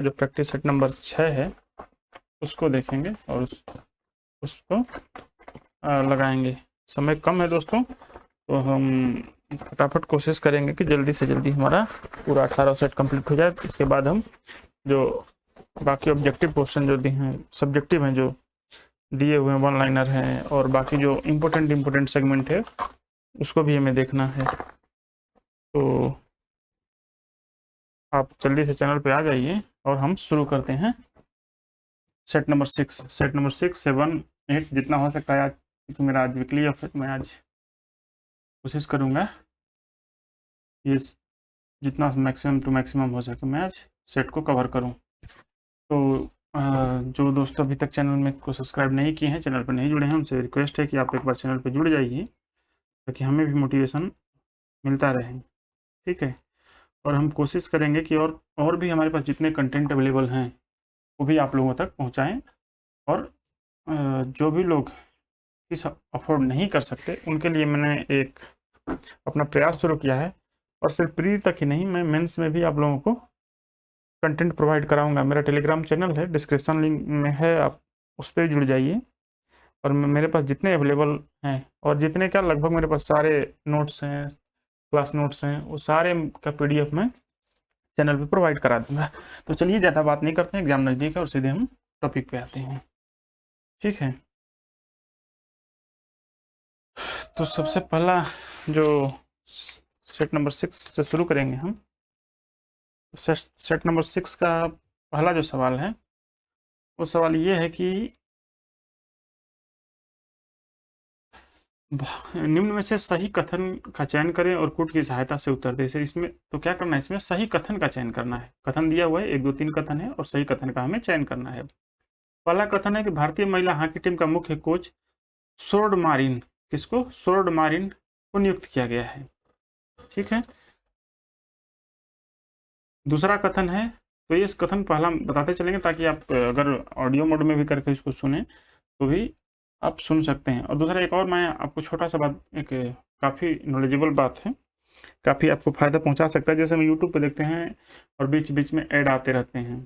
जो practice set number 6 है उसको देखेंगे और उसको लगाएंगे। समय कम है दोस्तों, तो हम फटाफट कोशिश करेंगे कि जल्दी से जल्दी हमारा पूरा 18 सेट कंप्लीट हो जाए। इसके बाद हम जो बाकी ऑब्जेक्टिव क्वेश्चन जो दिए हैं, सब्जेक्टिव हैं, जो दिए हुए हैं, वन लाइनर हैं, और बाकी जो इम्पोर्टेंट सेगमेंट है उसको भी हमें देखना है। तो आप जल्दी से चैनल पे आ जाइए और हम शुरू करते हैं सेट नंबर 6। सेट नंबर 6, 7, 8 जितना हो सकता है आज, क्योंकि मेरा आज वीकली ऑफ है, मैं आज कोशिश करूँगा ये जितना मैक्सिमम टू मैक्सिमम हो सके मैं आज सेट को कवर करूँ। तो जो दोस्तों अभी तक चैनल में को सब्सक्राइब नहीं किए हैं, चैनल पर नहीं जुड़े हैं, उनसे रिक्वेस्ट है कि आप एक बार चैनल पर जुड़ जाइए ताकि हमें भी मोटिवेशन मिलता रहे। ठीक है, और हम कोशिश करेंगे कि और भी हमारे पास जितने कंटेंट अवेलेबल हैं वो भी आप लोगों तक पहुंचाएं। और जो भी लोग इस अफोर्ड नहीं कर सकते उनके लिए मैंने एक अपना प्रयास शुरू किया है, और सिर्फ प्री तक ही नहीं, मैं मेंस में भी आप लोगों को कंटेंट प्रोवाइड कराऊंगा। मेरा टेलीग्राम चैनल है, डिस्क्रिप्शन लिंक में है, आप उस पर जुड़ जाइए। और मेरे पास जितने अवेलेबल हैं, और जितने क्या लगभग मेरे पास सारे नोट्स हैं, क्लास नोट्स हैं, वो सारे का PDF मैं चैनल पे प्रोवाइड करा दूंगा। तो चलिए ज़्यादा बात नहीं करते हैं, एग्जाम नज़दीक है और सीधे हम टॉपिक पे आते हैं। ठीक है, तो सबसे पहला जो सेट नंबर 6 से शुरू करेंगे हम। सेट नंबर 6 का पहला जो सवाल है वो सवाल ये है कि निम्न में से सही कथन का चयन करें और कूट की सहायता से उत्तर दें। इसमें तो क्या करना है, इसमें सही कथन का चयन करना है। कथन दिया हुआ है, 1, 2, 3 कथन है, और सही कथन का हमें चयन करना है। पहला कथन है कि भारतीय महिला हॉकी टीम का मुख्य कोच सोर्ड मारिन, किसको, सोर्ड मारिन को नियुक्त किया गया है। ठीक है, दूसरा कथन है, तो ये कथन पहला बताते चलेंगे ताकि आप अगर ऑडियो मोड में भी करके इसको सुने तो भी आप सुन सकते हैं। और दूसरा एक और मैं आपको छोटा सा बात, एक काफ़ी नॉलेजेबल बात है, काफ़ी आपको फ़ायदा पहुंचा सकता है। जैसे हम यूट्यूब पे देखते हैं और बीच बीच में ऐड आते रहते हैं,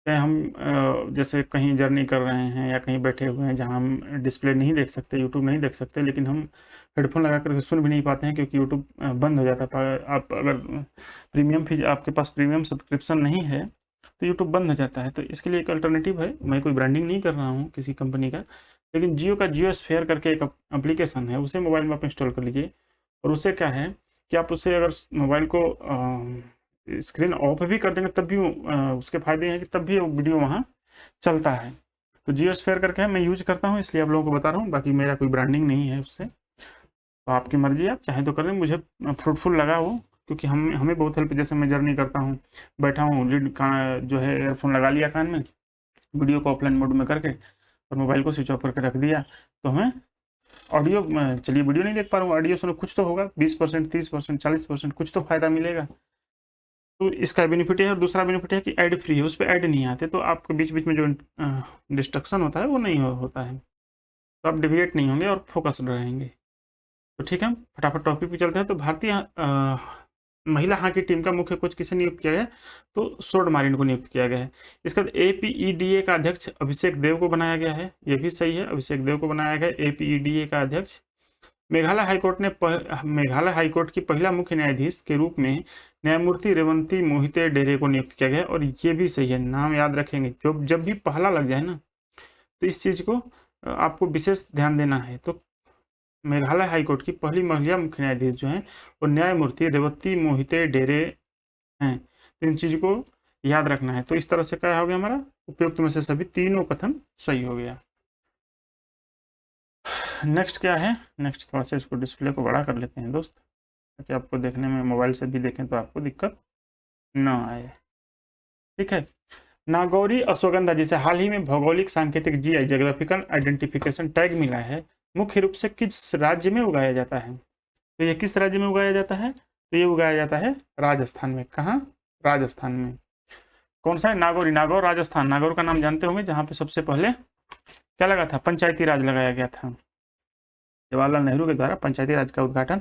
चाहे हम जैसे कहीं जर्नी कर रहे हैं या कहीं बैठे हुए हैं जहां हम डिस्प्ले नहीं देख सकते, यूट्यूब नहीं देख सकते, लेकिन हम हेडफोन लगा कर सुन भी नहीं पाते हैं क्योंकि यूट्यूब बंद हो जाता है। आप अगर प्रीमियम फीस, आपके पास प्रीमियम सब्सक्रिप्शन नहीं है तो यूट्यूब बंद हो जाता है। तो इसके लिए एक अल्टरनेटिव है, मैं कोई ब्रांडिंग नहीं कर रहा हूँ किसी कंपनी का, लेकिन जियो का जियो स्फेयर करके एक एप्लीकेशन है, उसे मोबाइल में आप इंस्टॉल कर लीजिए। और उससे क्या है कि आप उससे अगर मोबाइल को स्क्रीन ऑफ भी कर देंगे तब भी उसके फायदे हैं कि तब भी वो वीडियो वहाँ चलता है। तो जियो स्फेयर करके है, मैं यूज करता हूँ इसलिए आप लोगों को बता रहा हूँ, बाकी मेरा कोई ब्रांडिंग नहीं है उससे। तो आपकी मर्जी, आप चाहें तो करें, मुझे फ्रूटफुल लगा वो, क्योंकि हमें बहुत हेल्प, जैसे मैं जर्नी करता हूँ, बैठा हूँ, लीड का जो है एयरफोन लगा लिया कान में, वीडियो को ऑफलाइन मोड में करके और मोबाइल को स्विच ऑफ करके रख दिया, तो हमें ऑडियो, चलिए वीडियो नहीं देख पा रहा हूँ, ऑडियो सुनो, कुछ तो होगा, 20%, 30%, 40%, कुछ तो फायदा मिलेगा। तो इसका बेनिफिट है। और दूसरा बेनिफिट है कि ऐड फ्री है, उस पर ऐड नहीं आते, तो आपके बीच बीच में जो डिस्ट्रक्शन होता है वो नहीं होता है, तो आप डिविएट नहीं होंगे और फोकस्ड रहेंगे। तो ठीक है, फटाफट टॉपिक पे चलते हैं। तो भारतीय महिला हॉकी टीम का मुख्य कोच किसे नियुक्त किया गया, तो सोर्ड मारिन को नियुक्त किया गया है। इसके बाद APEDA का अध्यक्ष अभिषेक देव को बनाया गया है, ये भी सही है, अभिषेक देव को बनाया गया APEDA का अध्यक्ष। मेघालय हाईकोर्ट की पहिला मुख्य न्यायाधीश के रूप में न्यायमूर्ति रेवंती मोहिते डेरे को नियुक्त किया गया, और ये भी सही है, नाम याद रखेंगे, जब भी पहला लग जाए ना तो इस चीज़ को आपको विशेष ध्यान देना है। तो मेघालय हाईकोर्ट की पहली महिला मुख्य न्यायाधीश जो हैं वो न्यायमूर्ति रेवती मोहिते डेरे हैं, तो इन चीज़ को याद रखना है। तो इस तरह से क्या हो गया, हमारा उपयुक्त में से सभी तीनों कथन सही हो गया। नेक्स्ट क्या है, नेक्स्ट थोड़ा सा इसको डिस्प्ले को बड़ा कर लेते हैं दोस्त, ताकि आपको देखने में, मोबाइल से भी देखें तो आपको दिक्कत ना आए। ठीक है, नागौरी अश्वगंधा जिसे हाल ही में भौगोलिक सांकेतिक GI जोग्राफिकल आइडेंटिफिकेशन टैग मिला है, मुख्य रूप से किस राज्य में उगाया जाता है। तो ये किस राज्य में उगाया जाता है, तो ये उगाया जाता है राजस्थान में। कहाँ, राजस्थान में। कौन सा है, नागौरी, नागौर राजस्थान। नागौर का नाम जानते होंगे, जहाँ पे सबसे पहले क्या लगा था, पंचायती राज लगाया गया था। जवाहरलाल नेहरू के द्वारा पंचायती राज का उद्घाटन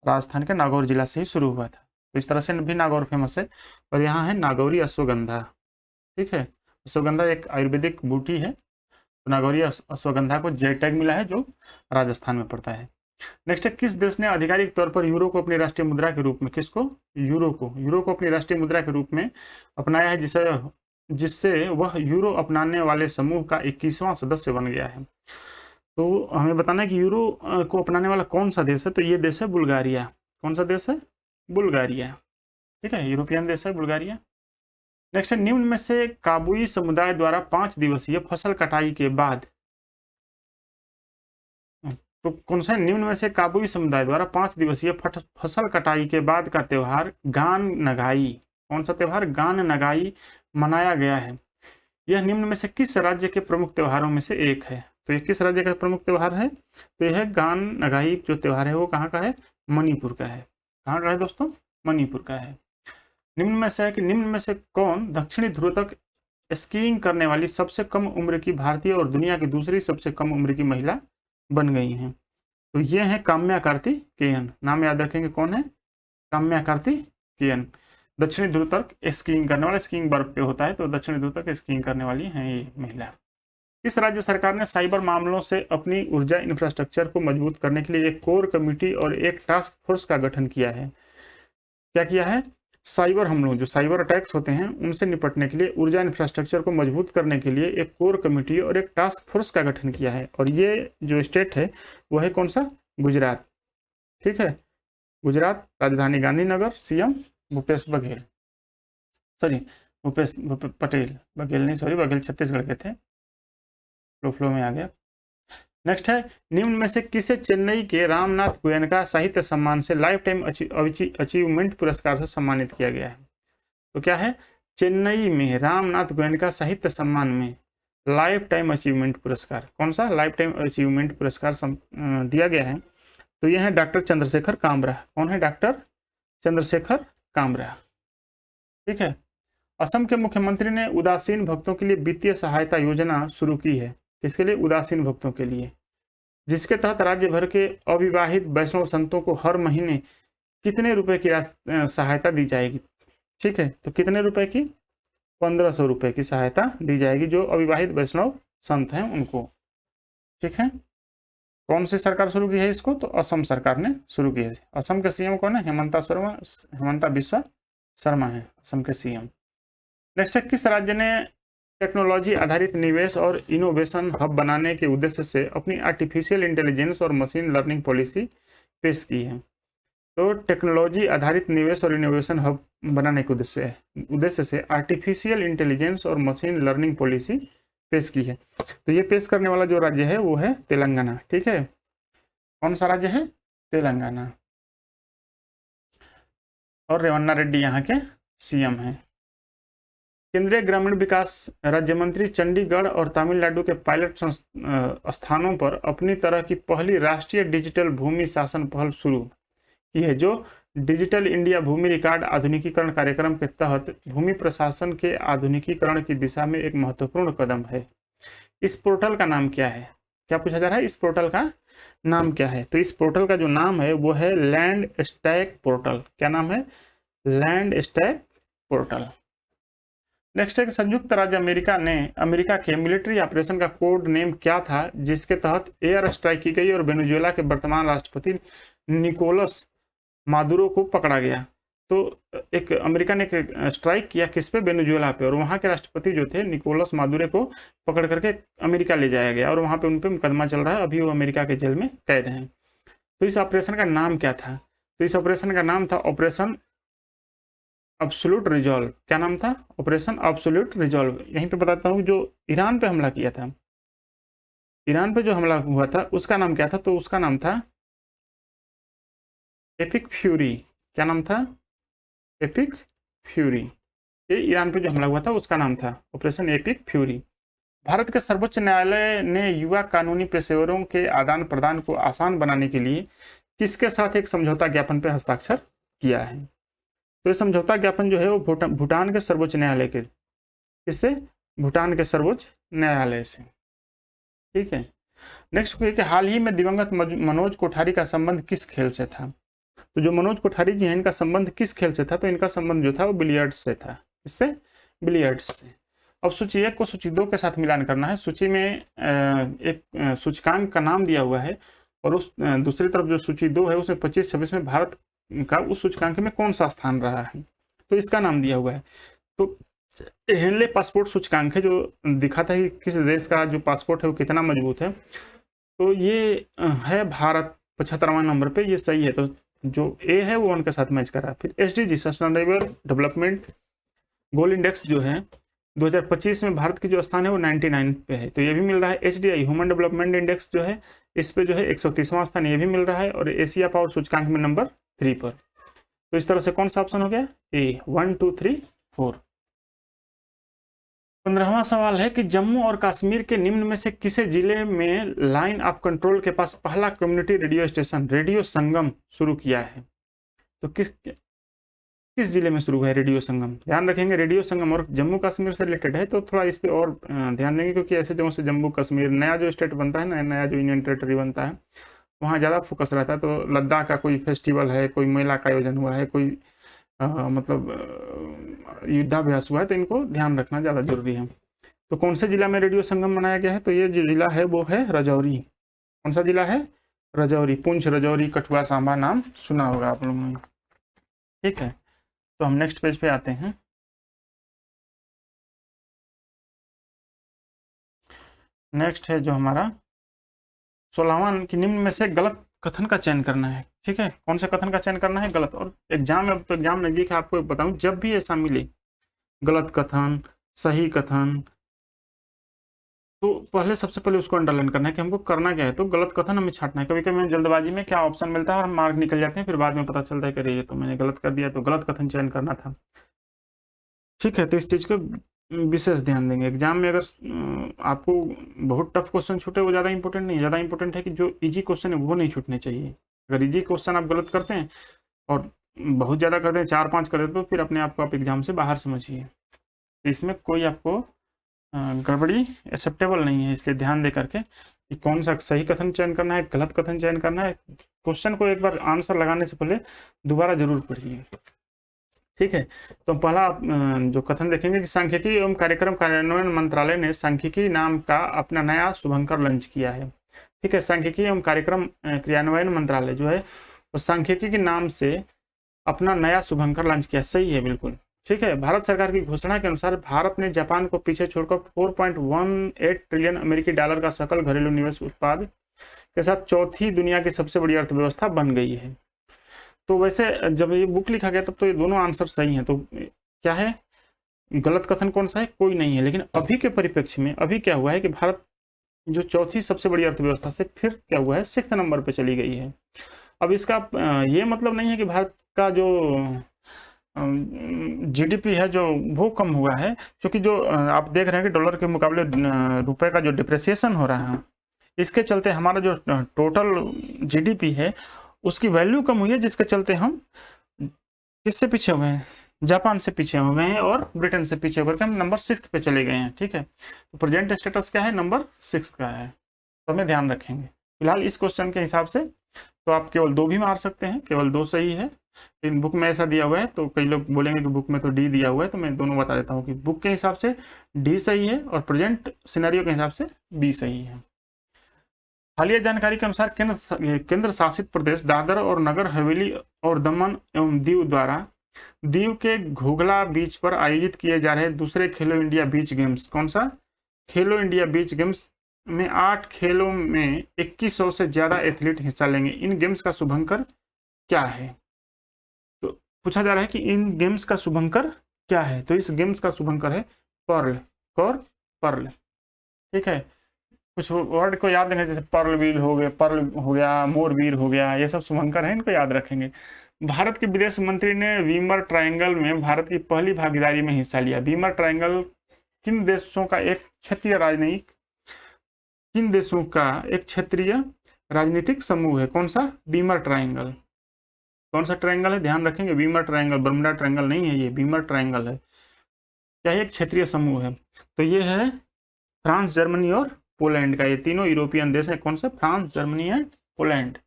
राजस्थान के नागौर जिला से ही शुरू हुआ था। तो इस तरह से भी नागौर फेमस है। और यहाँ है नागौरी अश्वगंधा। ठीक है। अश्वगंधा एक आयुर्वेदिक बूटी है। तो नागौरी अश्वगंधा को जे टैग मिला है, जो राजस्थान में पड़ता है। नेक्स्ट है, किस देश ने आधिकारिक तौर पर यूरो को अपनी राष्ट्रीय मुद्रा के रूप में, किसको, यूरो को अपनी राष्ट्रीय मुद्रा के रूप में अपनाया है, जिससे वह यूरो अपनाने वाले समूह का 21वां सदस्य बन गया है। तो हमें बताना है कि यूरो को अपनाने वाला कौन सा देश है। तो ये देश है बुल्गारिया। कौन सा देश है, बुल्गारिया। ठीक है, यूरोपियन देश है बुल्गारिया। नेक्स्ट है, निम्न में से काबुई समुदाय द्वारा 5 दिवसीय फसल कटाई के बाद, तो कौन सा, निम्न में से काबुई समुदाय द्वारा 5 दिवसीय फसल कटाई के बाद का त्योहार गान नगाई, कौन सा त्योहार, गान नगाई मनाया गया है। यह निम्न में से किस राज्य के प्रमुख त्योहारों में से एक है। तो ये किस राज्य का प्रमुख त्योहार है, तो यह गान नगाई जो त्योहार है वो कहाँ का है, मणिपुर का है। कहाँ का है दोस्तों, मणिपुर का है। निम्न में से है कि निम्न में से कौन दक्षिणी ध्रुव तक स्कीइंग करने वाली सबसे कम उम्र की भारतीय और दुनिया की दूसरी सबसे कम उम्र की महिला बन गई हैं। तो ये है काम्या कार्तिकेयन। नाम याद रखेंगे, कौन है, काम्या कार्तिकेयन। दक्षिणी ध्रुव तक स्कीइंग करने वाले, स्कीइंग बर्फ पे होता है, तो दक्षिणी ध्रुव तक स्कीइंग करने वाली हैं ये महिला। किस राज्य सरकार ने साइबर मामलों से अपनी ऊर्जा इंफ्रास्ट्रक्चर को मजबूत करने के लिए एक कोर कमेटी और एक टास्क फोर्स का गठन किया है। क्या किया है, साइबर हमलों, जो साइबर अटैक्स होते हैं उनसे निपटने के लिए ऊर्जा इंफ्रास्ट्रक्चर को मजबूत करने के लिए एक कोर कमेटी और एक टास्क फोर्स का गठन किया है। और ये जो स्टेट है वो है कौन सा, गुजरात। ठीक है, गुजरात, राजधानी गांधीनगर, सीएम भूपेश बघेल, सॉरी भूपेश पटेल, बघेल नहीं, सॉरी बघेल छत्तीसगढ़ के थे, फ्लो में आ गया। नेक्स्ट है, निम्न में से किसे चेन्नई के रामनाथ गोयनका साहित्य सम्मान से लाइफ टाइम अचीवमेंट पुरस्कार से सम्मानित किया गया है। तो क्या है, चेन्नई में रामनाथ गोयनका साहित्य सम्मान में लाइफ टाइम अचीवमेंट पुरस्कार, कौन सा, लाइफ टाइम अचीवमेंट पुरस्कार दिया गया है। तो यह है डॉक्टर चंद्रशेखर कामरा। कौन है, डॉक्टर चंद्रशेखर कामरा। ठीक है, असम के मुख्यमंत्री ने उदासीन भक्तों के लिए वित्तीय सहायता योजना शुरू की है। किसके लिए, उदासीन भक्तों के लिए, जिसके तहत राज्य भर के अविवाहित वैष्णव संतों को हर महीने कितने रुपए की सहायता दी जाएगी। ठीक है, तो कितने रुपए की, 1500 रुपए की सहायता दी जाएगी जो अविवाहित वैष्णव संत हैं उनको। ठीक है, कौन सी सरकार शुरू की है इसको, तो असम सरकार ने शुरू की है। असम के सीएम कौन है, हेमंता बिस्वा शर्मा है असम के सीएम। नेक्स्ट है, किस राज्य ने टेक्नोलॉजी आधारित निवेश और इनोवेशन हब बनाने के उद्देश्य से अपनी आर्टिफिशियल इंटेलिजेंस और मशीन लर्निंग पॉलिसी पेश की है। तो टेक्नोलॉजी आधारित निवेश और इनोवेशन हब बनाने के उद्देश्य से आर्टिफिशियल इंटेलिजेंस और मशीन लर्निंग पॉलिसी पेश की है। तो ये पेश करने वाला जो राज्य है वो है तेलंगाना। ठीक है, कौन सा राज्य है, तेलंगाना। और रेवन्ना रेड्डी यहाँ के सीएम हैं। केंद्रीय ग्रामीण विकास राज्य मंत्री चंडीगढ़ और तमिलनाडु के पायलट स्थानों पर अपनी तरह की पहली राष्ट्रीय डिजिटल भूमि शासन पहल शुरू की है, जो डिजिटल इंडिया भूमि रिकॉर्ड आधुनिकीकरण कार्यक्रम के तहत भूमि प्रशासन के आधुनिकीकरण की दिशा में एक महत्वपूर्ण कदम है। इस पोर्टल का नाम क्या है, क्या पूछा जा रहा है, इस पोर्टल का नाम क्या है। तो इस पोर्टल का जो नाम है वो है लैंड स्टैक पोर्टल। क्या नाम है, लैंड स्टैक पोर्टल। नेक्स्ट है कि संयुक्त राज्य अमेरिका के मिलिट्री ऑपरेशन का कोड नेम क्या था जिसके तहत एयर स्ट्राइक की गई और वेनेजुएला के वर्तमान राष्ट्रपति निकोलस मादुरो को पकड़ा गया। तो एक अमेरिका ने स्ट्राइक किया किस पे, वेनेजुएला पे, और वहाँ के राष्ट्रपति जो थे निकोलस मादुरो को पकड़ करके अमेरिका ले जाया गया और वहाँ पे उन पर मुकदमा चल रहा है, अभी वो अमेरिका के जेल में कैद हैं। तो इस ऑपरेशन का नाम क्या था, तो इस ऑपरेशन का नाम था ऑपरेशन एब्सोल्यूट रिजॉल्व। क्या नाम था, ऑपरेशन एब्सोल्यूट रिजॉल्व। यहीं पे बताता हूँ, जो ईरान पे हमला किया था, ईरान पे जो हमला हुआ था उसका नाम क्या था, तो उसका नाम था एपिक फ्यूरी। क्या नाम था, एपिक फ्यूरी। ये ईरान पे जो हमला हुआ था उसका नाम था ऑपरेशन एपिक फ्यूरी। भारत के सर्वोच्च न्यायालय ने युवा कानूनी पेशेवरों के आदान प्रदान को आसान बनाने के लिए किसके साथ एक समझौता ज्ञापन पर हस्ताक्षर किया है। तो ये समझौता ज्ञापन जो है वो भूटान के सर्वोच्च न्यायालय के, इससे भूटान के सर्वोच्च न्यायालय से। ठीक है, नेक्स्ट कि हाल ही में दिवंगत मनोज कोठारी का संबंध किस खेल से था। तो जो मनोज कोठारी जी हैं इनका संबंध किस खेल से था, तो इनका संबंध जो था वो बिलियर्ड्स से था। इससे, बिलियर्ड्स से। अब सूची 1 को सूची 2 के साथ मिलान करना है। सूची में एक सूचकांक का नाम दिया हुआ है और उस दूसरी तरफ जो सूची 2 है उसमें 25-26 में भारत का उस सूचकांक में कौन सा स्थान रहा है, तो इसका नाम दिया हुआ है। तो हेनले पासपोर्ट सूचकांक है जो दिखाता है कि किस देश का जो पासपोर्ट है वो कितना मजबूत है। तो ये है भारत 75वां नंबर पे, ये सही है। तो जो ए है वो 1 के साथ मैच कर रहा है। फिर SDG sustainable development goal index जो है 2025 में भारत की जो स्थान है वो 99 पे है, तो ये भी मिल रहा है। HDI ह्यूमन डेवलपमेंट इंडेक्स जो है इस पे जो है 130वां स्थान, ये भी मिल रहा है। और एशिया पावर सूचकांक में नंबर 3 पर। तो इस तरह से कौन सा ऑप्शन हो गया, ए 1 2 3 4। 15वां सवाल है कि जम्मू और कश्मीर के निम्न में से किसे जिले में लाइन ऑफ कंट्रोल के पास पहला कम्युनिटी रेडियो स्टेशन रेडियो संगम शुरू किया है। तो किस जिले में शुरू हुआ है रेडियो संगम। ध्यान रखेंगे रेडियो संगम और जम्मू कश्मीर से रिलेटेड है, तो थोड़ा इस पे और ध्यान देंगे, क्योंकि ऐसे जगहों से जम्मू कश्मीर नया जो स्टेट बनता है ना, नया जो यूनियन टेरिटरी बनता है, वहाँ ज़्यादा फोकस रहता है। तो लद्दाख का कोई फेस्टिवल है, कोई मेला का आयोजन हुआ है, कोई मतलब युद्धाभ्यास हुआ है, तो इनको ध्यान रखना ज़्यादा जरूरी है। तो कौन से जिला में रेडियो संगम बनाया गया है, तो ये जो जिला है वो है राजौरी। कौन सा जिला है, राजौरी। पुंछ, राजौरी, कठुआ, सांबा नाम सुना होगा आप लोगों ने। ठीक है, तो हम नेक्स्ट पेज पे आते हैं। नेक्स्ट है जो हमारा 16वां कि निम्न में से गलत कथन का चयन करना है। ठीक है, कौन से कथन का चयन करना है, गलत। और एग्जाम में, अब तो एग्जाम नजदीक है, आपको बताऊं, जब भी ऐसा मिले गलत कथन, सही कथन, तो पहले सबसे पहले उसको अंडरलाइन करना है कि हमको करना क्या है। तो गलत कथन हमें छांटना है। कभी कभी हमें जल्दबाजी में क्या ऑप्शन मिलता है और हम मार्क निकल जाते हैं, फिर बाद में पता चलता है कि ये तो मैंने गलत कर दिया, तो गलत कथन चयन करना था। ठीक है, तो इस चीज़ को विशेष ध्यान देंगे। एग्जाम में अगर आपको बहुत टफ क्वेश्चन छूटे, वो ज़्यादा इंपॉर्टेंट नहीं है। ज़्यादा इंपॉर्टेंट है कि जो इजी क्वेश्चन है वो नहीं छूटने चाहिए। अगर इजी क्वेश्चन आप गलत करते हैं और बहुत ज़्यादा करते हैं, 4-5 कर देते, तो फिर अपने आप को आप एग्जाम से बाहर समझिए। इसमें कोई आपको गड़बड़ी एक्सेप्टेबल नहीं है, इसलिए ध्यान दे करके कि कौन सा सही कथन चयन करना है, गलत कथन चयन करना है। क्वेश्चन को एक बार आंसर लगाने से पहले दोबारा जरूर पढ़िए। ठीक है, तो पहला जो कथन देखेंगे कि सांख्यिकी एवं कार्यक्रम कार्यान्वयन मंत्रालय ने सांख्यिकी नाम का अपना नया शुभंकर लॉन्च किया है। ठीक है, सांख्यिकी एवं कार्यक्रम क्रियान्वयन मंत्रालय जो है वो सांख्यिकी के नाम से अपना नया शुभंकर लॉन्च किया। सही है, बिल्कुल ठीक है। भारत सरकार की घोषणा के अनुसार भारत ने जापान को पीछे छोड़कर 4.18 ट्रिलियन अमेरिकी डॉलर का सकल घरेलू निवेश उत्पाद के साथ चौथी दुनिया की सबसे बड़ी अर्थव्यवस्था बन गई है। तो वैसे जब ये बुक लिखा गया तब तो ये दोनों आंसर सही हैं। तो क्या है, गलत कथन कौन सा है, कोई नहीं है। लेकिन अभी के परिप्रेक्ष्य में अभी क्या हुआ है कि भारत जो चौथी सबसे बड़ी अर्थव्यवस्था से फिर क्या हुआ है, 6th नंबर पे चली गई है। अब इसका ये मतलब नहीं है कि भारत का जो GDP है जो वो कम हुआ है, क्योंकि जो आप देख रहे हैं कि डॉलर के मुकाबले रुपए का जो डिप्रेसिएशन हो रहा है, इसके चलते हमारा जो टोटल GDP है उसकी वैल्यू कम हुई है, जिसके चलते हम किससे पीछे हुए हैं, जापान से पीछे हो गए हैं और ब्रिटेन से पीछे होकर हम नंबर 6th पे चले गए हैं। ठीक है, तो प्रेजेंट स्टेटस क्या है, नंबर 6 का है, तो हमें ध्यान रखेंगे। फिलहाल इस क्वेश्चन के हिसाब से तो आप केवल 2 भी मार सकते हैं, केवल 2 सही है। इन बुक में ऐसा दिया हुआ है, तो कई लोग बोलेंगे कि बुक में तो D दिया हुआ है, तो मैं दोनों बता देता हूँ कि बुक के हिसाब से D सही है और प्रेजेंट सिनेरियो के हिसाब से B सही है। हालिया जानकारी के अनुसार केंद्र शासित प्रदेश दादर और नगर हवेली और दमन एवं दीव द्वारा दीव के घोघला बीच पर आयोजित किए जा रहे दूसरे खेलो इंडिया बीच गेम्स, कौन सा, खेलो इंडिया बीच गेम्स में 8 खेलों में 2100 से ज्यादा एथलीट हिस्सा लेंगे। इन गेम्स का शुभंकर क्या है, तो पूछा जा रहा है कि इन गेम्स का शुभंकर क्या है। तो इस गेम्स का शुभंकर है पर्ल, पर्ल। ठीक है, कुछ वर्ड को याद रखें, जैसे पर्ल व्हील हो गया, पर्ल हो गया, मोर वीर हो गया, ये सब शुभंकर है, इनको याद रखेंगे। भारत के विदेश मंत्री ने वीमर ट्रायंगल में भारत की पहली भागीदारी में हिस्सा लिया। वीमर ट्रायंगल किन देशों का एक क्षेत्रीय राजनीतिक, किन देशों का एक क्षेत्रीय राजनीतिक समूह है, कौन सा, वीमर ट्रायंगल। कौन सा ट्रायंगल है, ध्यान रखेंगे, वीमर ट्रायंगल, बर्मुडा ट्रायंगल नहीं है, ये वीमर ट्रायंगल है। क्या एक क्षेत्रीय समूह है, तो ये है फ्रांस, जर्मनी और पोलैंड का। ये तीनों यूरोपियन देश है, कौन सा, फ्रांस, जर्मनी एंड पोलैंड।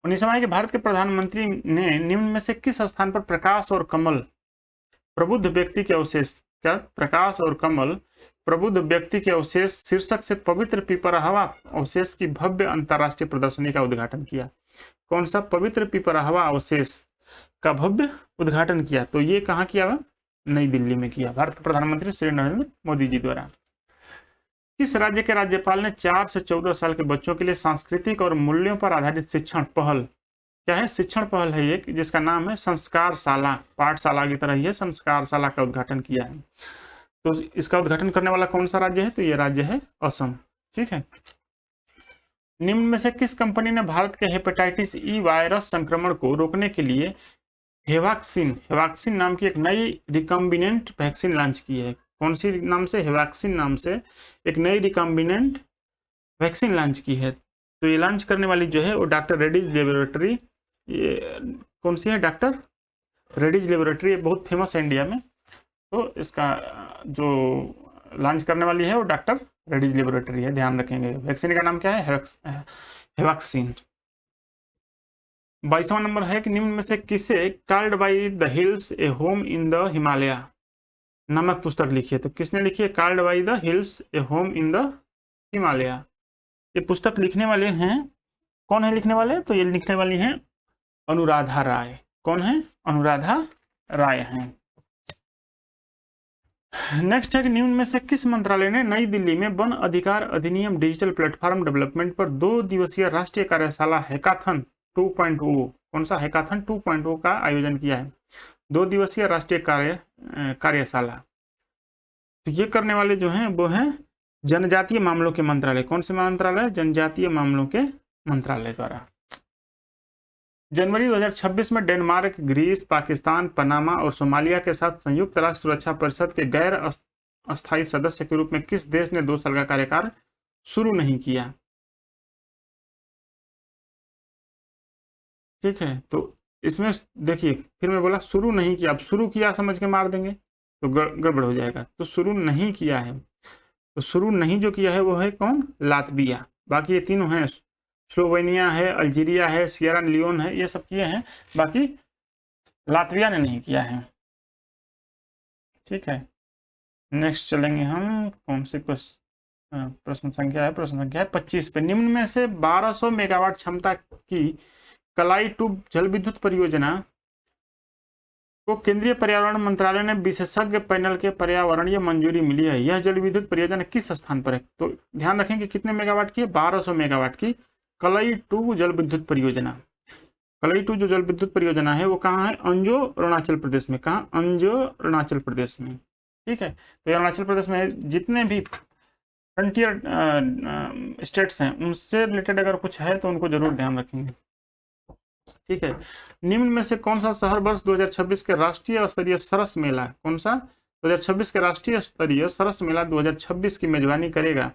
19वां है कि भारत के प्रधानमंत्री ने निम्न में से किस स्थान पर प्रकाश और कमल प्रबुद्ध व्यक्ति के अवशेष क्या प्रकाश और कमल प्रबुद्ध व्यक्ति के अवशेष शीर्षक से पवित्र पिपराहवा अवशेष की भव्य अंतर्राष्ट्रीय प्रदर्शनी का उद्घाटन किया। कौन सा? पवित्र पिपराहवा अवशेष का भव्य उद्घाटन किया। तो ये कहाँ किया हुआ? नई दिल्ली में किया, भारत के प्रधानमंत्री श्री नरेंद्र मोदी जी द्वारा। किस राज्य के राज्यपाल ने 4 से 14 साल के बच्चों के लिए सांस्कृतिक और मूल्यों पर आधारित शिक्षण पहल, क्या है? शिक्षण पहल है एक, जिसका नाम है संस्कार शाला, पाठशाला की तरह यह संस्कार शाला का उद्घाटन किया है। तो इसका उद्घाटन करने वाला कौन सा राज्य है? तो ये राज्य है असम। ठीक है। निम्न में से किस कंपनी ने भारत के हेपेटाइटिस ई वायरस संक्रमण को रोकने के लिए हेवाक्सिन नाम की एक नई रिकम्बिनेंट वैक्सीन लॉन्च की है? कौन सी नाम से? हेवाक्सिन नाम से एक नई रिकम्बिनेंट वैक्सीन लॉन्च की है। तो ये लॉन्च करने वाली जो है वो डॉक्टर रेड्डीज लेबोरेटरी, ये कौन सी है? डॉक्टर रेड्डीज लेबोरेटरी, बहुत फेमस है इंडिया में। तो इसका जो लॉन्च करने वाली है वो डॉक्टर रेड्डीज लेबोरेटरी है, ध्यान रखेंगे। वैक्सीन का नाम क्या है? हेवाक्सिन। 22वां नंबर है कि निम्न में से किसे called by the hills A home in the Himalaya नामक पुस्तक लिखी है? तो किसने लिखी है? Called by the hills A home in the Himalaya. ये पुस्तक लिखने वाले हैं, कौन है लिखने वाले? तो ये लिखने वाली हैं अनुराधा राय। कौन है? अनुराधा राय हैं। नेक्स्ट है कि निम्न में से किस मंत्रालय ने नई दिल्ली में वन अधिकार अधिनियम डिजिटल प्लेटफॉर्म डेवलपमेंट पर 2 दिवसीय राष्ट्रीय कार्यशाला हैकाथन 2.0, कौन सा? हैकाथन 2.0 का आयोजन किया है। 2 दिवसीय राष्ट्रीय कार्यशाला। तो ये करने वाले जो हैं वो हैं जनजातीय मामलों के मंत्रालय। कौन से मंत्रालय? जनजातीय मामलों के मंत्रालय द्वारा। जनवरी 2026 में डेनमार्क, ग्रीस, पाकिस्तान, पनामा और सोमालिया के साथ संयुक्त राष्ट्र सुरक्षा परिषद के गैर अस्थायी सदस्य के रूप में किस देश ने 2 साल का कार्यकाल शुरू नहीं किया? ठीक है। तो इसमें देखिए, फिर मैं बोला शुरू नहीं किया, अब शुरू किया समझ के मार देंगे तो गड़बड़ हो जाएगा। तो शुरू नहीं किया है, तो शुरू नहीं जो किया है वो है कौन? लातविया। बाकी ये तीनों हैं, स्लोवेनिया है, अल्जीरिया है, सियरा लियोन है, ये सब किए हैं, बाकी लातविया ने नहीं किया है। ठीक है। नेक्स्ट चलेंगे हम, कौन से प्रश्न संख्या है? प्रश्न संख्या है 25 पे। निम्न में से 1200 मेगावाट क्षमता की कलाई टूब जल विद्युत परियोजना को केंद्रीय पर्यावरण मंत्रालय ने विशेषज्ञ पैनल के पर्यावरणीय मंजूरी मिली है। यह जल विद्युत परियोजना किस स्थान पर है? तो ध्यान रखें कि कितने मेगावाट की है? 1200 मेगावाट की कलाई टू जल विद्युत परियोजना। कलाई टू जो जल विद्युत परियोजना है वो कहाँ है? अंजो, अरुणाचल प्रदेश में। कहाँ? अंजो, अरुणाचल प्रदेश में। ठीक है। तो अरुणाचल प्रदेश में जितने भी फ्रंटियर स्टेट्स हैं उनसे रिलेटेड अगर कुछ है तो उनको जरूर ध्यान रखेंगे। ठीक है। निम्न में से कौन सा शहर वर्ष 2026 के राष्ट्रीय स्तरीय सरस मेला, कौन सा? 2026 के राष्ट्रीय स्तरीय सरस मेला 2026 की मेजबानी करेगा,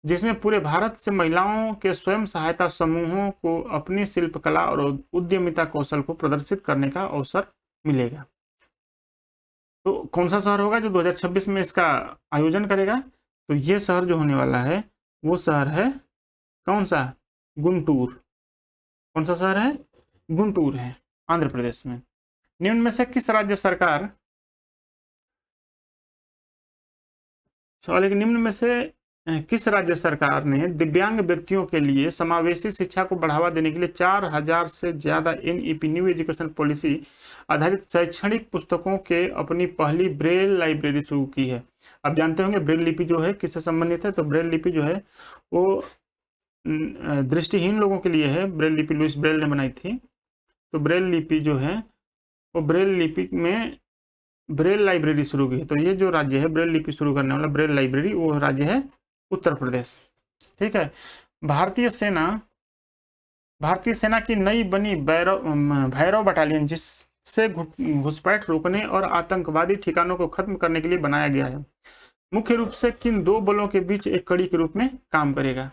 जिसमें पूरे भारत से महिलाओं के स्वयं सहायता समूहों को अपनी शिल्पकला और उद्यमिता कौशल को प्रदर्शित करने का अवसर मिलेगा? तो कौन सा शहर होगा जो 2026 में इसका आयोजन करेगा? तो ये शहर जो होने वाला है वो शहर है कौन सा? गुंटूर। कौन सा शहर है? गुंटूर है, आंध्र प्रदेश में। निम्न में से किस राज्य सरकार, सवाल, निम्न में से किस राज्य सरकार ने दिव्यांग व्यक्तियों के लिए समावेशी शिक्षा को बढ़ावा देने के लिए 4000 से ज्यादा NEP न्यू एजुकेशन पॉलिसी आधारित शैक्षणिक पुस्तकों के अपनी पहली ब्रेल लाइब्रेरी शुरू की है? आप जानते होंगे ब्रेल लिपि जो है किससे संबंधित है? तो ब्रेल लिपि जो है वो दृष्टिहीन लोगों के लिए है। ब्रेल लिपि लुइस ब्रेल ने बनाई थी। तो ब्रेल लिपि जो है वो ब्रेल लिपि में ब्रेल लाइब्रेरी शुरू की। तो ये जो राज्य है ब्रेल लिपि शुरू करने वाला ब्रेल लाइब्रेरी, वो राज्य है उत्तर प्रदेश। ठीक है। भारतीय सेना की नई बनी भैरव बटालियन, जिससे घुसपैठ रोकने और आतंकवादी ठिकानों को खत्म करने के लिए बनाया गया है, मुख्य रूप से किन 2 बलों के बीच एक कड़ी के रूप में काम करेगा?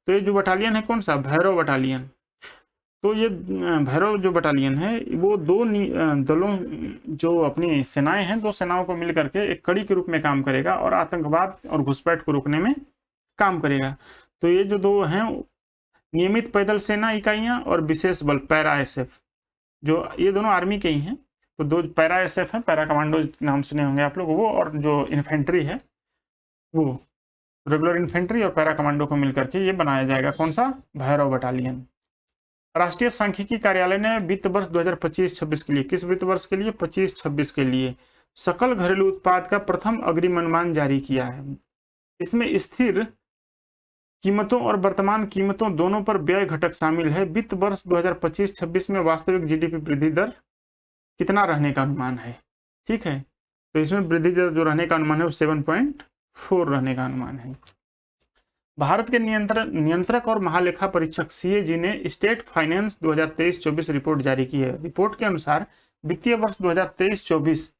तो ये जो बटालियन है कौन सा? भैरव बटालियन। तो ये भैरव जो बटालियन है वो 2 दलों, जो अपनी सेनाएं हैं, 2 सेनाओं को मिलकर के एक कड़ी के रूप में काम करेगा और आतंकवाद और घुसपैठ को रोकने में काम करेगा। तो ये जो 2 हैं, नियमित पैदल सेना इकाइयां और विशेष बल पैरा SF, जो ये दोनों आर्मी के ही हैं। तो दो पैरा एसएफ है, पैरा कमांडो नाम सुने होंगे आप लोग, वो और जो इन्फेंट्री है वो रेगुलर इन्फेंट्री और पैरा कमांडो को मिलकर के ये बनाया जाएगा कौन सा, भैरव बटालियन। राष्ट्रीय सांख्यिकी कार्यालय ने वित्त वर्ष 2025-26 के लिए, किस वित्त वर्ष के लिए, 25-26 के लिए सकल घरेलू उत्पाद का प्रथम अग्रिम अनुमान जारी किया है। इसमें स्थिर कीमतों और वर्तमान कीमतों दोनों पर व्यय घटक शामिल है। वित्त वर्ष 2025-26 में वास्तविक जीडीपी वृद्धि दर कितना रहने का अनुमान है, ठीक है। तो इसमें वृद्धि दर जो रहने का अनुमान है वो 7.4 रहने का अनुमान है। भारत के नियंत्रक और महालेखा परीक्षक सीएजी ने स्टेट फाइनेंस 2023-24 रिपोर्ट जारी की है। रिपोर्ट के अनुसार वित्तीय वर्ष 2023-24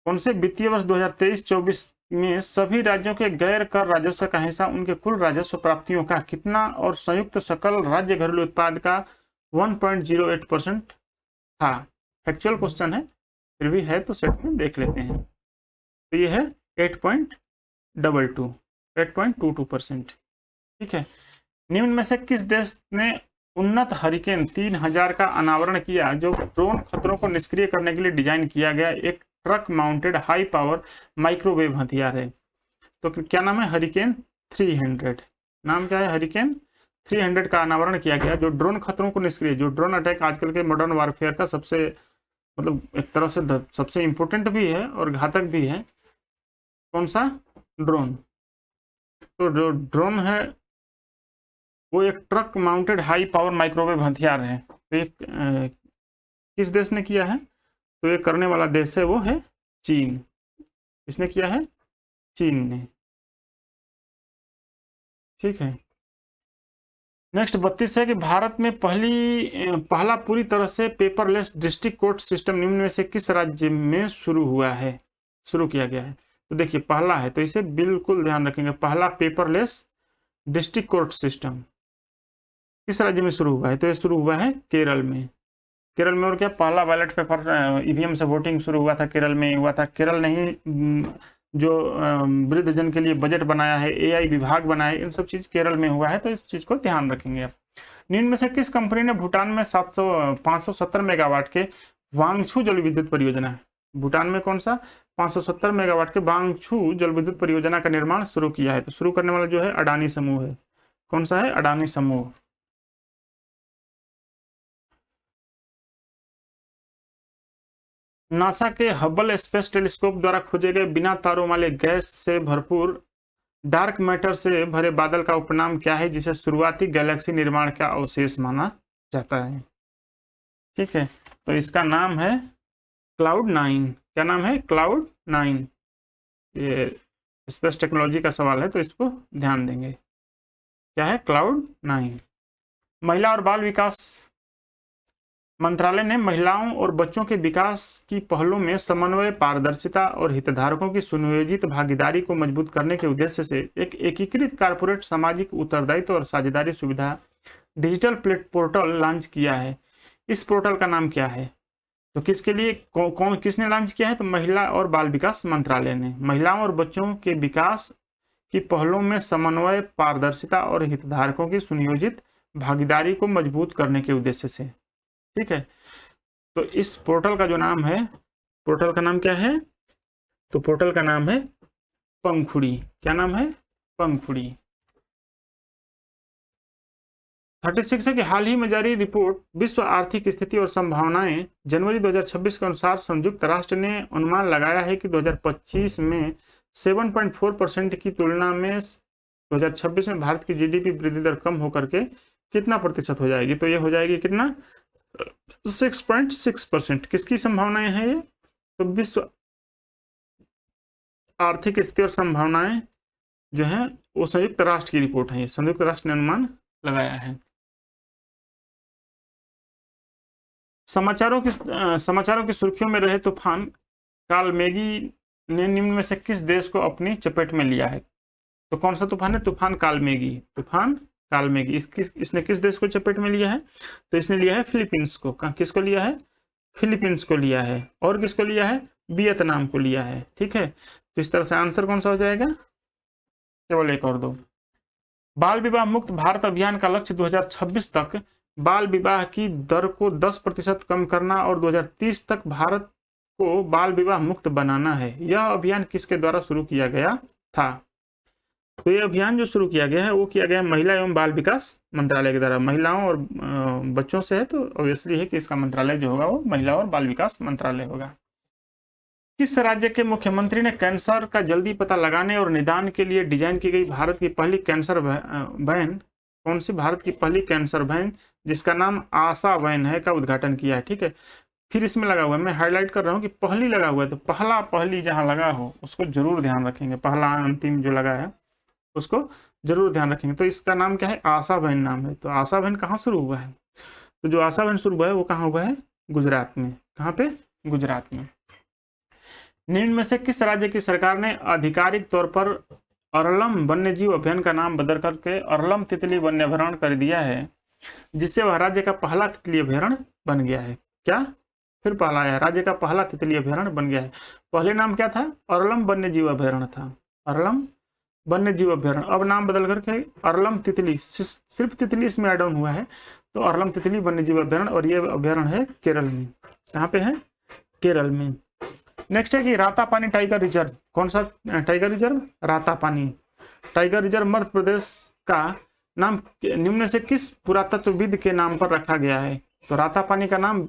कौन से वित्तीय वर्ष 2023-24 में सभी राज्यों के गैर कर राजस्व का हिस्सा उनके कुल राजस्व प्राप्तियों का कितना और संयुक्त सकल राज्य घरेलू उत्पाद का 1.08% था। फैक्चुअल क्वेश्चन है, फिर भी है तो सेट में देख लेते हैं। तो ये है 8.22%, ठीक है। निम्न में से किस देश ने उन्नत हरिकेन 3000 का अनावरण किया, जो ड्रोन खतरों को निष्क्रिय करने के लिए डिजाइन किया गया एक truck mounted high power microwave हथियार है। तो क्या नाम है, हरिकेन 300, नाम क्या है, हरिकेन 300 का अनावरण किया गया, जो ड्रोन खतरों को निष्क्रिय, जो ड्रोन अटैक आजकल के मॉडर्न वारफेयर का सबसे मतलब एक तरह से सबसे इंपॉर्टेंट भी है और घातक भी है। कौन सा, ड्रोन। तो जो ड्रोन है वो एक truck mounted high power microwave हथियार है। तो एक किस देश ने किया है, तो ये करने वाला देश है वो है चीन। किसने किया है, चीन ने, ठीक है। नेक्स्ट 32 है कि भारत में पहला पूरी तरह से पेपरलेस डिस्ट्रिक्ट कोर्ट सिस्टम निम्न में से किस राज्य में शुरू किया गया है। तो देखिए पहला है, तो इसे बिल्कुल ध्यान रखेंगे, पहला पेपरलेस डिस्ट्रिक्ट कोर्ट सिस्टम किस राज्य में शुरू हुआ है, तो ये शुरू हुआ है केरल में। केरल में, और क्या पहला बैलेट पेपर ईवीएम से वोटिंग शुरू हुआ था केरल में हुआ था। केरल ने ही जो वृद्धजन के लिए बजट बनाया है, एआई विभाग बनाया है, इन सब चीज केरल में हुआ है, तो इस चीज को ध्यान रखेंगे आप। निम्न में से किस कंपनी ने भूटान में 570 मेगावाट के वांगछू जल विद्युत परियोजना है, भूटान में कौन सा 570 मेगावाट के वांगछू जल विद्युत परियोजना का निर्माण शुरू किया है। तो शुरू करने वाला जो है अडानी समूह है। कौन सा है, अडानी समूह। नासा के हबल स्पेस टेलीस्कोप द्वारा खोजे गए बिना तारों वाले गैस से भरपूर डार्क मैटर से भरे बादल का उपनाम क्या है, जिसे शुरुआती गैलेक्सी निर्माण का अवशेष माना जाता है, ठीक है। तो इसका नाम है क्लाउड 9। क्या नाम है, क्लाउड 9। ये स्पेस टेक्नोलॉजी का सवाल है तो इसको ध्यान देंगे। क्या है, क्लाउड 9। महिला और बाल विकास मंत्रालय ने महिलाओं और बच्चों के विकास की पहलों में समन्वय, पारदर्शिता और हितधारकों की सुनियोजित भागीदारी को मजबूत करने के उद्देश्य से एक एकीकृत कारपोरेट सामाजिक उत्तरदायित्व और साझेदारी सुविधा डिजिटल पोर्टल लॉन्च किया है। इस पोर्टल का नाम क्या है, तो किसके लिए किसने लॉन्च किया है, तो महिला और बाल विकास मंत्रालय ने महिलाओं और बच्चों के विकास की पहलों में समन्वय, पारदर्शिता और हितधारकों की सुनियोजित भागीदारी को मजबूत करने के उद्देश्य से, ठीक है। तो इस पोर्टल का जो नाम है, पोर्टल का नाम क्या है, तो पोर्टल का नाम है पंखुड़ी। क्या नाम है, पंखुड़ी। 36 है कि हाल ही में जारी रिपोर्ट विश्व आर्थिक स्थिति और संभावनाएं जनवरी 2026 के अनुसार संयुक्त राष्ट्र ने अनुमान लगाया है कि 2025 में 7.4% की तुलना में 2026 में भारत की जीडीपी वृद्धि दर कम होकर के कितना प्रतिशत हो जाएगी, तो ये हो जाएगी कितना, 6.6%। किसकी संभावनाएं हैं ये, तो विश्व आर्थिक स्थिति और संभावनाएं जो है वो संयुक्त राष्ट्र की रिपोर्ट है, संयुक्त राष्ट्र ने अनुमान लगाया है। समाचारों की सुर्खियों में रहे तूफान कालमेगी ने निम्न में से किस देश को अपनी चपेट में लिया है, तो कौन सा तूफान है, तूफान कालमेगी। तूफान कालमेगी इसने किस देश को चपेट में लिया है, तो इसने लिया है फिलीपींस को। किसको लिया है, फिलीपींस को लिया है। और किसको लिया है, वियतनाम को लिया है, ठीक है। तो इस तरह से आंसर कौन सा हो जाएगा, केवल एक और दो। बाल विवाह मुक्त भारत अभियान का लक्ष्य 2026 तक बाल विवाह की दर को 10% कम करना और 2030 तक भारत को बाल विवाह मुक्त बनाना है। यह अभियान किसके द्वारा शुरू किया गया था? तो ये अभियान जो शुरू किया गया है वो किया गया महिला एवं बाल विकास मंत्रालय के द्वारा। महिलाओं और बच्चों से है तो ऑब्वियसली है कि इसका मंत्रालय जो होगा वो महिला और बाल विकास मंत्रालय होगा। किस राज्य के मुख्यमंत्री ने कैंसर का जल्दी पता लगाने और निदान के लिए डिजाइन की गई भारत की पहली कैंसर वैन, कौन सी भारत की पहली कैंसर वैन जिसका नाम आशा वैन है, का उद्घाटन किया है? ठीक है, फिर इसमें लगा हुआ है, मैं हाईलाइट कर रहा हूँ कि पहली लगा हुआ है, तो पहला पहली जहाँ लगा हो उसको जरूर ध्यान रखेंगे, पहला अंतिम जो लगा है उसको जरूर ध्यान रखेंगे। तो इसका नाम क्या है? आशा वैन नाम है। तो आशा वैन कहाँ शुरू हुआ है? तो जो आशा वैन शुरू हुआ है वो कहाँ हुआ है? गुजरात में। कहाँ पे? गुजरात में। निम्न में से किस राज्य की सरकार ने आधिकारिक तौर पर अरलम वन्यजीव अभयारण्य का नाम बदल करके अरलम तितली वन्यभरण कर दिया है, जिससे वह राज्य का पहला तितली अभयारण्य बन गया है? क्या? फिर पहला है, राज्य का पहला तितली अभयारण्य बन गया है। पहले नाम क्या था? अरलम वन्यजीव अभयारण्य था, अरलम वन्यजीव अभयारण्य। अब नाम बदल करके अरलम तितली, सिर्फ तितली इसमें एड ऑन हुआ है, तो अरलम तितली वन्यजीव अभयारण्य, और ये अभयारण्य है केरल में। कहाँ पे है? केरल में। नेक्स्ट है कि रातापानी टाइगर रिजर्व, कौन सा tiger reserve? Ratapani tiger reserve Madhya Pradesh का नाम निम्न से किस पुरातत्वविद के नाम पर रखा गया है? तो रातापानी का नाम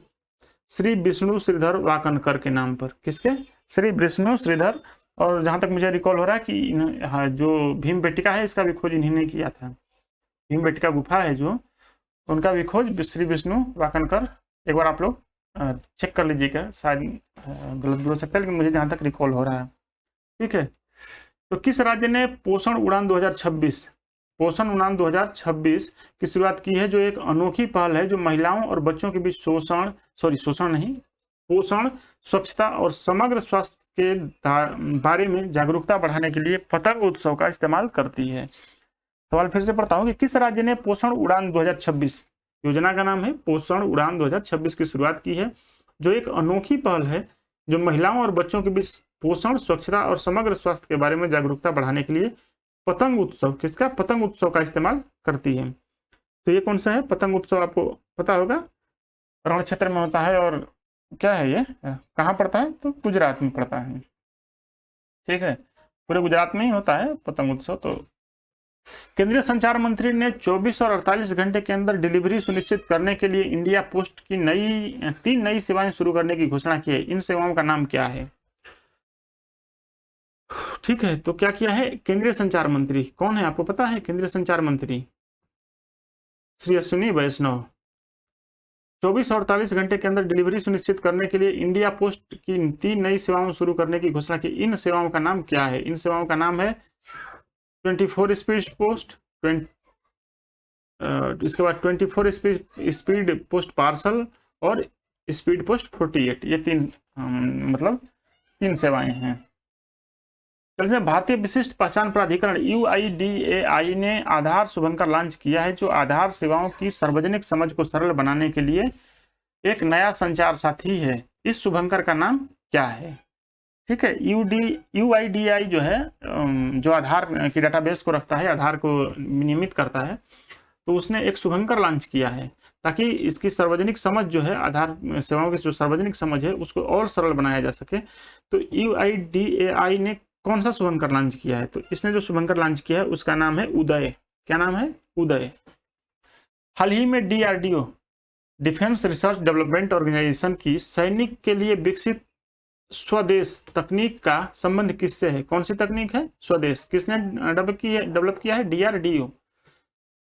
श्री विष्णु श्रीधर वाकनकर के नाम पर। किसके? श्री विष्णु श्रीधर। और जहां तक मुझे रिकॉल हो रहा है कि हाँ, जो भीमबेटिका है इसका भी खोज इन्होंने किया था। भीमबेटिका गुफा है जो, उनका भी खोज श्री विष्णु वाकनकर। एक बार आप लोग चेक कर लीजिएगा, शायद गलत भी हो सकता है, लेकिन मुझे जहां तक रिकॉल हो रहा है। ठीक है, तो किस राज्य ने पोषण उड़ान 2026 पोषण उड़ान 2026 की शुरुआत की है, जो एक अनोखी पहल है जो महिलाओं और बच्चों के बीच पोषण, स्वच्छता और समग्र स्वास्थ्य के बारे में जागरूकता बढ़ाने के लिए पतंग उत्सव का इस्तेमाल करती है? सवाल फिर से पढ़ता हूं कि किस राज्य ने पोषण उड़ान 2026, योजना का नाम है पोषण उड़ान 2026 की शुरुआत की है, जो एक अनोखी पहल है जो महिलाओं और बच्चों के बीच पोषण, स्वच्छता और समग्र स्वास्थ्य के बारे में जागरूकता बढ़ाने के लिए पतंग उत्सव, किसका? पतंग उत्सव का इस्तेमाल करती है। तो ये कौन सा है पतंग उत्सव? आपको पता होगा, रण क्षेत्र में होता है, और क्या है ये, कहाँ पड़ता है? तो गुजरात में पड़ता है। ठीक है, पूरे गुजरात में ही होता है पतंग उत्सव। तो केंद्रीय संचार मंत्री ने 24 और 48 घंटे के अंदर डिलीवरी सुनिश्चित करने के लिए इंडिया पोस्ट की 3 नई सेवाएं शुरू करने की घोषणा की है। इन सेवाओं का नाम क्या है? ठीक है, तो क्या किया है केंद्रीय संचार मंत्री? कौन है आपको पता है केंद्रीय संचार मंत्री? श्री अश्विनी वैष्णव। 24 और 48 घंटे के अंदर डिलीवरी सुनिश्चित करने के लिए इंडिया पोस्ट की 3 नई सेवाओं शुरू करने की घोषणा की। इन सेवाओं का नाम क्या है? इन सेवाओं का नाम है 24 स्पीड पोस्ट, इसके बाद 24 स्पीड पोस्ट पार्सल और स्पीड पोस्ट 48। ये 3 सेवाएं हैं। भारतीय विशिष्ट पहचान प्राधिकरण UIDAI ने आधार शुभंकर लॉन्च किया है, जो आधार सेवाओं की सार्वजनिक समझ को सरल बनाने के लिए एक नया संचार साथी है। इस शुभंकर का नाम क्या है? ठीक है, UIDAI जो है, जो आधार की डाटाबेस को रखता है, आधार को नियमित करता है, तो उसने एक शुभंकर लॉन्च किया है ताकि इसकी सार्वजनिक समझ जो है, आधार सेवाओं की जो सार्वजनिक समझ है उसको और सरल बनाया जा सके। तो UIDAI ने कौन सा शुभंकर लॉन्च किया है? तो इसने जो शुभंकर लॉन्च किया है उसका नाम है उदय। क्या नाम है? उदय। हाल ही में DRDO, defence research development organisation की सैनिक के लिए विकसित स्वदेश तकनीक का संबंध किससे है? कौन सी तकनीक है? स्वदेश। किसने डेवलप किया है? DRDO।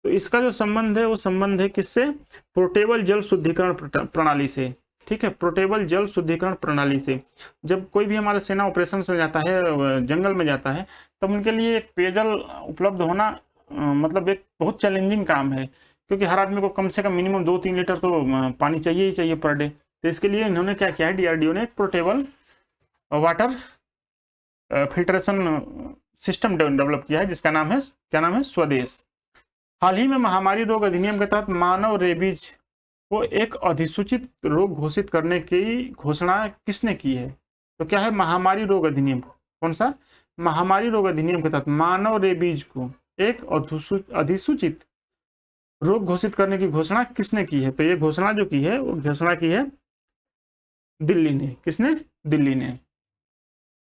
तो इसका जो संबंध है वो संबंध है किससे? पोर्टेबल जल शुद्धिकरण प्रणाली से। ठीक है, पोर्टेबल जल शुद्धिकरण प्रणाली से। जब कोई भी हमारा सेना ऑपरेशन में जाता है, जंगल में जाता है, तब उनके लिए एक पेयजल उपलब्ध होना मतलब एक बहुत चैलेंजिंग काम है, क्योंकि हर आदमी को कम से कम मिनिमम 2-3 लीटर तो पानी चाहिए ही चाहिए पर डे। तो इसके लिए इन्होंने क्या किया है? DRDO ने एक portable water filtration system develop किया है, जिसका नाम है, क्या नाम है? स्वदेश। हाल ही में महामारी रोग अधिनियम के तहत मानव रेबीज को एक अधिसूचित रोग घोषित करने की घोषणा किसने की है? तो क्या है? महामारी रोग अधिनियम। कौन सा? महामारी रोग अधिनियम के तहत मानव रेबीज को एक अधिसूचित रोग घोषित करने की घोषणा किसने की है? तो ये घोषणा जो की है वो घोषणा की है दिल्ली ने। किसने? दिल्ली ने।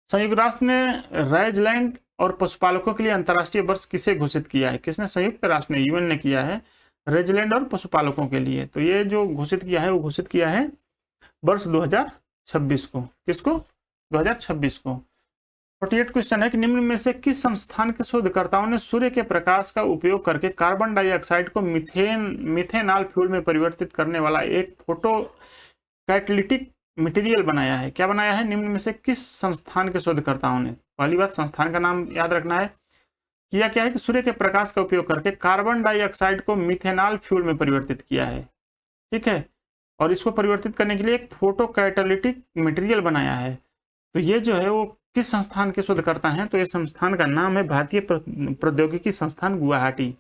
संयुक्त राष्ट्र ने राइजलैंड और पशुपालकों के लिए अंतर्राष्ट्रीय वर्ष किसे घोषित किया है? किसने? संयुक्त राष्ट्र ने, यूएन ने किया है रेजलैंड और पशुपालकों के लिए। तो ये जो घोषित किया है वो घोषित किया है वर्ष 2026 को। किसको? 2026 को। 48 क्वेश्चन है कि निम्न में से किस संस्थान के शोधकर्ताओं ने सूर्य के प्रकाश का उपयोग करके कार्बन डाइऑक्साइड को मिथेनॉल फ्यूल में परिवर्तित करने वाला एक फोटो कैटलिटिक मटेरियल बनाया है? क्या बनाया है? निम्न में से किस संस्थान के शोधकर्ताओं ने? पहली बात, संस्थान का नाम याद रखना है। किया क्या है कि सूर्य के प्रकाश का उपयोग करके कार्बन डाइऑक्साइड को मिथेनॉल फ्यूल में परिवर्तित किया है। ठीक है, और इसको परिवर्तित करने के लिए एक फोटो कैटालिटिक मटेरियल बनाया है। तो ये जो है वो किस संस्थान के शोधकर्ता हैं? तो ये संस्थान का नाम है भारतीय प्रौद्योगिकी संस्थान गुवाहाटी।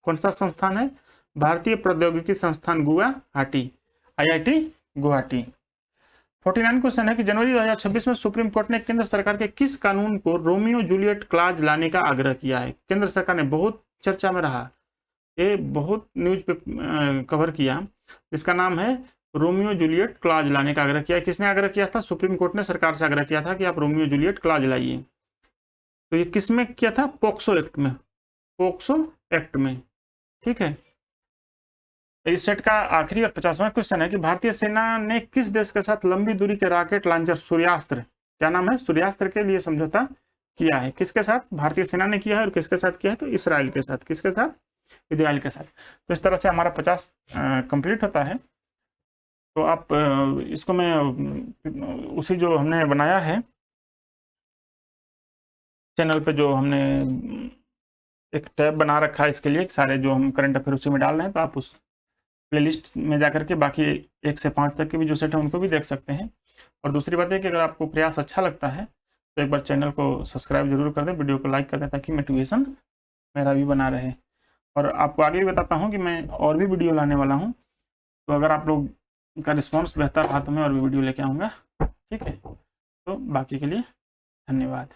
कौन सा संस्थान है? भारतीय प्रौद्योगिकी संस्थान गुवाहाटी, IIT गुवाहाटी। 49 क्वेश्चन है कि जनवरी 2026 में सुप्रीम कोर्ट ने केंद्र सरकार के किस कानून को रोमियो जूलियट क्लॉज लाने का आग्रह किया है? केंद्र सरकार ने, बहुत चर्चा में रहा, ये बहुत न्यूज पे कवर किया, जिसका नाम है रोमियो जूलियट क्लॉज लाने का आग्रह किया। किसने आग्रह किया था? सुप्रीम कोर्ट ने सरकार से आग्रह किया था कि आप रोमियो जूलियट क्लॉज लाइए। तो ये किसमें किया था? पोक्सो एक्ट में। पोक्सो एक्ट में। ठीक है। इस सेट का आखिरी और 50वां क्वेश्चन है कि भारतीय सेना ने किस देश के साथ लंबी दूरी के रॉकेट लॉन्चर सूर्यास्त्र, क्या नाम है, सूर्यास्त्र के लिए समझौता किया है? किसके साथ भारतीय सेना ने किया है और किसके साथ किया है? तो इसराइल के साथ। किसके साथ? इजराइल के साथ। तो इस तरह से हमारा 50 कंप्लीट होता है। तो आप इसको मैं उसी जो हमने बनाया है चैनल पे, जो हमने एक टैब बना रखा है इसके लिए, सारे जो हम करंट अफेयर उसी में डाल रहे हैं, तो आप उस प्लेलिस्ट में जाकर के बाकी 1 से 5 तक के भी जो सेट है उनको भी देख सकते हैं। और दूसरी बात है कि अगर आपको प्रयास अच्छा लगता है तो एक बार चैनल को सब्सक्राइब जरूर कर दें, वीडियो को लाइक कर दें, ताकि मोटिवेशन मेरा भी बना रहे। और आपको आगे भी बताता हूँ कि मैं और भी वीडियो लाने वाला हूँ, तो अगर आप लोग का रिस्पॉन्स बेहतर रहा तो मैं और भी वीडियो लेके आऊँगा। ठीक है, तो बाकी के लिए धन्यवाद।